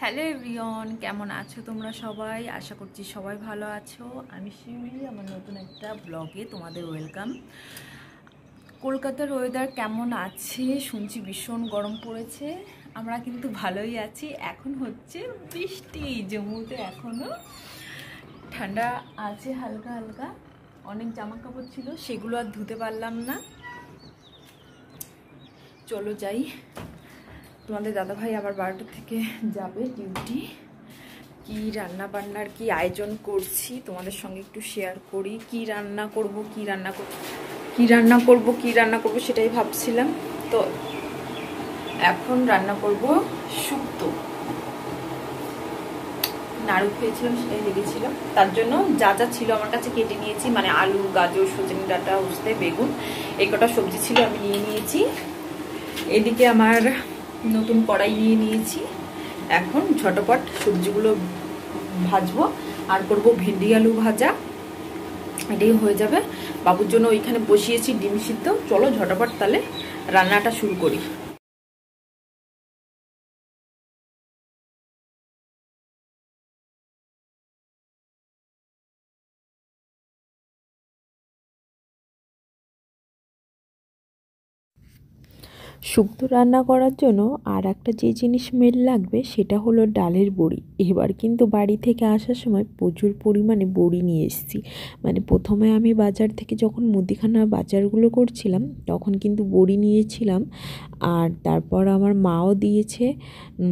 Hello everyone, কেমন আছো তোমরা সবাই? আশা করছি সবাই ভালো আছো। আমি শিউলি, আমার নতুন একটা ব্লগে তোমাদের ওয়েলকাম। কলকাতার ওয়েদার কেমন আছে শুনছি ভীষণ গরম পড়েছে। আমরা কিন্তু ভালোই আছি। এখন হচ্ছে বৃষ্টি, জম্মুতে এখনও ঠান্ডা আছে হালকা হালকা। অনেক জামা কাপড় ছিল, সেগুলো আর ধুতে পারলাম না। চলো যাই। তোমাদের দাদাভাই আবার 12টা থেকে যাবে ডিউটি। কি রান্না বান্নার কি আয়োজন করছি তোমাদের সঙ্গে একটু শেয়ার করি। কি রান্না করব সেটাই ভাবছিলাম। তো এখন রান্না করব শুক্তো। নাড়ু খেয়েছিলাম, সেটাই লেগেছিলাম। তার জন্য যা যা ছিল আমার কাছে কেটে নিয়েছি, মানে আলু, গাজর, সজনে ডাঁটা, উস্তে, বেগুন, এই কটা সবজি ছিল আমি নিয়ে নিয়েছি। এদিকে আমার নতুন কড়াই নিয়ে নিয়েছি। এখন ঝটপট সবজিগুলো ভাজবো আর করব ভেন্ডি আলু ভাজা। এটাই হয়ে যাবে। বাবুর জন্য ওইখানে বসিয়েছি ডিম সিদ্ধ। চলো ঝটপট তাহলে রান্নাটা শুরু করি। শুক্তো রান্না করার জন্য আর একটা যে জিনিস মেল লাগবে সেটা হলো ডালের বড়ি। এবার কিন্তু বাড়ি থেকে আসার সময় প্রচুর পরিমাণে বড়ি নিয়ে এসেছি। মানে প্রথমে আমি বাজার থেকে যখন মুদিখানা বাজারগুলো করছিলাম তখন কিন্তু বড়ি নিয়েছিলাম। আর তারপর আমার মাও দিয়েছে,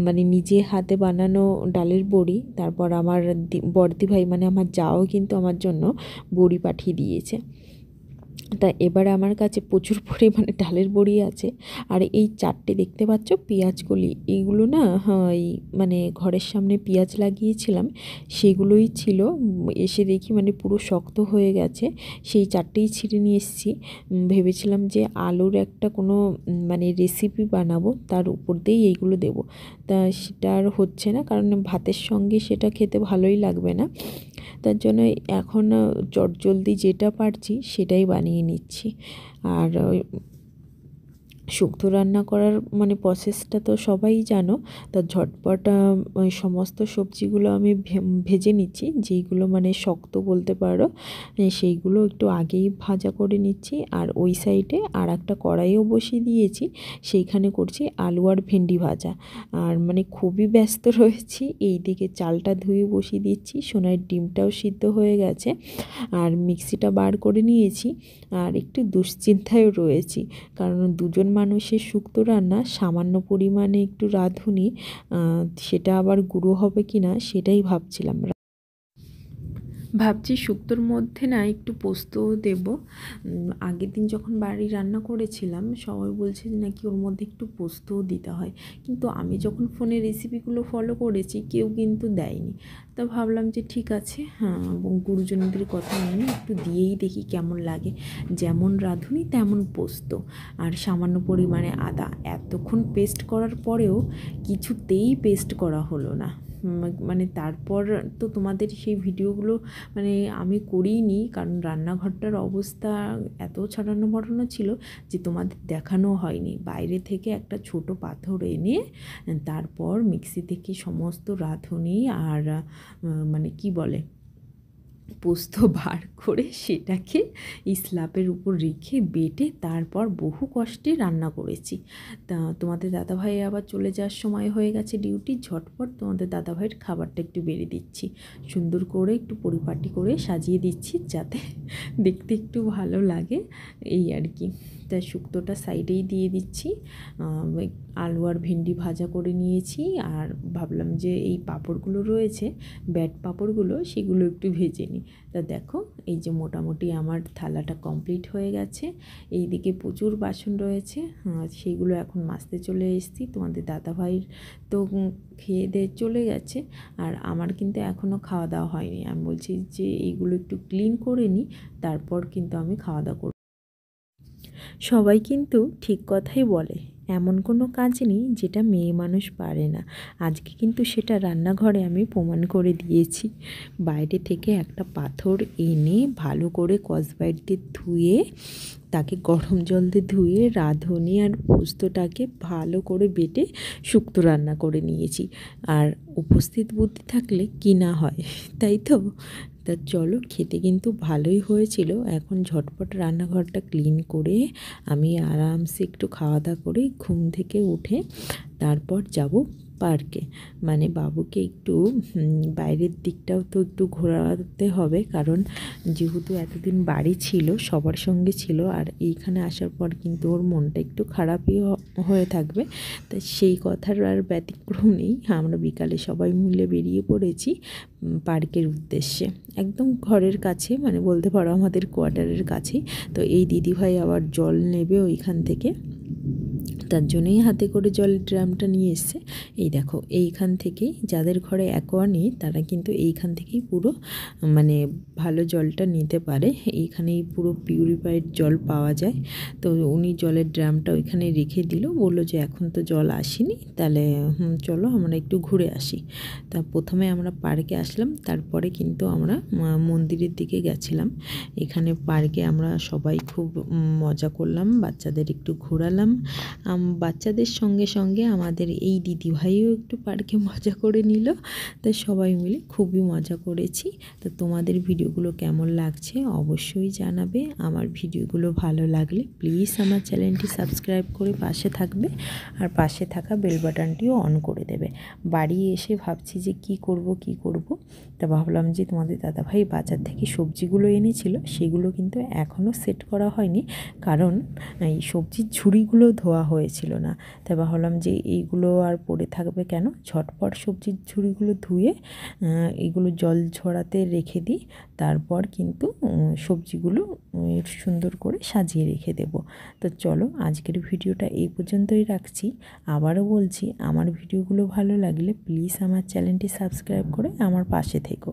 মানে নিজে হাতে বানানো ডালের বড়ি। তারপর আমার বড়দি ভাই মানে আমার জাও কিন্তু আমার জন্য বড়ি পাঠিয়ে দিয়েছে। তা এবারে আমার কাছে প্রচুর পরিমাণে ডালের বড়ি আছে। আর এই চারটে দেখতে পাচ্ছ পেঁয়াজকলি, এইগুলো না এই মানে ঘরের সামনে পেঁয়াজ লাগিয়েছিলাম, সেগুলোই ছিল। এসে দেখি মানে পুরো শক্ত হয়ে গেছে। সেই চারটেই ছিঁড়ে নিয়ে এসেছি। ভেবেছিলাম যে আলুর একটা কোনো মানে রেসিপি বানাবো, তার উপর দিয়েই এইগুলো দেবো। তা সেটা আর হচ্ছে না, কারণ ভাতের সঙ্গে সেটা খেতে ভালোই লাগবে না। তার জন্য এখন চটজলদি যেটা পারছি সেটাই বানিয়ে নিচ্ছি। আর শুক্তো রান্না করার মানে প্রসেসটা তো সবাই জানো। তা ঝটপট ওই সমস্ত সবজিগুলো আমি ভেজে নিচ্ছি, যেইগুলো মানে শক্ত বলতে পারো সেইগুলো একটু আগেই ভাজা করে নিচ্ছি। আর ওই সাইডে আর একটা কড়াইও বসিয়ে দিয়েছি, সেইখানে করছি আলু আর ভেন্ডি ভাজা। আর মানে খুবই ব্যস্ত রয়েছি। এই দিকে চালটা ধুয়ে বসিয়ে দিচ্ছি, সোনার ডিমটাও সিদ্ধ হয়ে গেছে, আর মিক্সিটা বার করে নিয়েছি। আর একটু দুশ্চিন্তায়ও রয়েছি, কারণ দুজন মানুষের শুক্তো রান্না, সামান্য পরিমাণে একটু রাঁধুনি, সেটা আবার গুঁড়ো হবে কি না সেটাই ভাবছি শুক্তোর মধ্যে না একটু পোস্তও দেব। আগের দিন যখন বাড়ি রান্না করেছিলাম সবাই বলছে যে নাকি ওর মধ্যে একটু পোস্তও দিতে হয়, কিন্তু আমি যখন ফোনে রেসিপিগুলো ফলো করেছি কেউ কিন্তু দেয়নি। তা ভাবলাম যে ঠিক আছে, হ্যাঁ গুরুজনদের কথা মেনে একটু দিয়েই দেখি কেমন লাগে। যেমন রাঁধুনি তেমন পোস্ত, আর সামান্য পরিমাণে আদা। এতক্ষণ পেস্ট করার পরেও কিছুতেই পেস্ট করা হলো না। মানে তারপর তো তোমাদের সেই ভিডিওগুলো মানে আমি করিনি, কারণ রান্নাঘরটার অবস্থা এত ছাড়ানো বড়ানো ছিল যে তোমাদের দেখানো হয়নি। বাইরে থেকে একটা ছোট পাথর এনে তারপর মিক্সি থেকে সমস্ত রাঁধুনি আর মানে কি বলে পোস্ত বার করে সেটাকে স্ল্যাবের উপর রেখে বেটে তারপর বহু কষ্টে রান্না করেছি। তা তোমাদের দাদাভাই আবার চলে যাওয়ার সময় হয়ে গেছে ডিউটি। ঝটপট তোমাদের দাদাভাইয়ের খাবারটা একটু বেড়ে দিচ্ছি, সুন্দর করে একটু পরিপাটি করে সাজিয়ে দিচ্ছি যাতে দেখতে একটু ভালো লাগে, এই আর কি। তা শুক্তোটা সাইডেই দিয়ে দিচ্ছি। আলু আর ভেন্ডি ভাজা করে নিয়েছি, আর ভাবলাম যে এই পাঁপড়গুলো রয়েছে, ব্যাট পাঁপড়গুলো, সেগুলো একটু ভেজে নিই। তা দেখো এই যে মোটামুটি আমার থালাটা কমপ্লিট হয়ে গেছে। এই দিকে প্রচুর বাসন রয়েছে, সেইগুলো এখন মাজতে চলে এসেছি। তোমাদের দাদাভাইয়ের তো খেয়ে দিয়ে চলে গেছে, আর আমার কিন্তু এখনও খাওয়া দাওয়া হয়নি। আমি বলছি যে এইগুলো একটু ক্লিন করে নিই, তারপর কিন্তু আমি খাওয়া দাওয়া করব। সবাই কিন্তু ঠিক কথাই বলে, এমন কোনো কাজ নেই যেটা মেয়ে মানুষ পারে না। আজকে কিন্তু সেটা রান্নাঘরে আমি প্রমাণ করে দিয়েছি। বাইরে থেকে একটা পাথর এনে ভালো করে স্কচব্রাইট দিয়ে ধুয়ে, তাকে গরম জল দিয়ে ধুয়ে রাঁধুনি আর পোস্তটাকে ভালো করে বেটে শুক্তো রান্না করে নিয়েছি। আর উপস্থিত বুদ্ধি থাকলে কি না হয়, তাই তো? তা চলো, খেতে কিন্তু ভালোই হয়েছিল। এখন ঝটপট রান্নাঘরটা ক্লিন করে আমি আরামসে একটু খাওয়া দাওয়া করে ঘুম থেকে উঠে তারপর যাব পার্কে। মানে বাবুকে একটু বাইরের দিকটাও তো একটু ঘোরাতে হবে, কারণ যেহেতু এতদিন বাড়ি ছিল, সবার সঙ্গে ছিল, আর এইখানে আসার পর কিন্তু ওর মনটা একটু খারাপই হয়ে থাকবে। তাই সেই কথার আর ব্যতিক্রম নেই। আমরা বিকালে সবাই মিলে বেরিয়ে পড়েছি পার্কের উদ্দেশ্যে, একদম ঘরের কাছে, মানে বলতে পারো আমাদের কোয়ার্টারের কাছেই। তো এই দিদিভাই আবার জল নেবে ওইখান থেকে, তার জন্যই হাতে করে জলের ড্রামটা নিয়ে এসছে। এই দেখো, এইখান থেকেই, যাদের ঘরে অ্যাকোয়া নেই তারা কিন্তু এইখান থেকেই পুরো মানে ভালো জলটা নিতে পারে। এইখানেই পুরো পিউরিফাইড জল পাওয়া যায়। তো উনি জলের ড্রামটা ওইখানে রেখে দিল, বললো যে এখন তো জল আসেনি, তাহলে চলো আমরা একটু ঘুরে আসি। তা প্রথমে আমরা পার্কে আসলাম, তারপরে কিন্তু আমরা মন্দিরের দিকে গেছিলাম। এখানে পার্কে আমরা সবাই খুব মজা করলাম, বাচ্চাদের একটু ঘোরালাম। বাচ্চাদের সঙ্গে সঙ্গে আমাদের এই দিদিভাইও একটু পার্কে মজা করে নিল। তাই সবাই মিলে খুবই মজা করেছি। তো তোমাদের ভিডিওগুলো কেমন লাগছে অবশ্যই জানাবে। আমার ভিডিওগুলো ভালো লাগলে প্লিজ আমার চ্যানেলটি সাবস্ক্রাইব করে পাশে থাকবে, আর পাশে থাকা বেল বাটনটিও অন করে দেবে। বাড়ি এসে ভাবছি যে কি করব। তা ভাবলাম যে তোমাদের দাদাভাই বাজার থেকে সবজিগুলো এনেছিল, সেগুলো কিন্তু এখনও সেট করা হয়নি, কারণ এই সবজির ঝুড়িগুলো ধোয়া হয়েছিল না। তাই ভাবলাম যে এইগুলো আর পড়ে থাকবে কেন, ঝটপট সবজির ঝুড়িগুলো ধুয়ে এইগুলো জল ঝরাতে রেখে দিই, তারপর কিন্তু সবজিগুলো সুন্দর করে সাজিয়ে রেখে দেব। তো চলো, আজকের ভিডিওটা এই পর্যন্তই রাখছি। আবারও বলছি, আমার ভিডিওগুলো ভালো লাগলে প্লিজ আমার চ্যানেলটি সাবস্ক্রাইব করে আমার পাশে থেকো।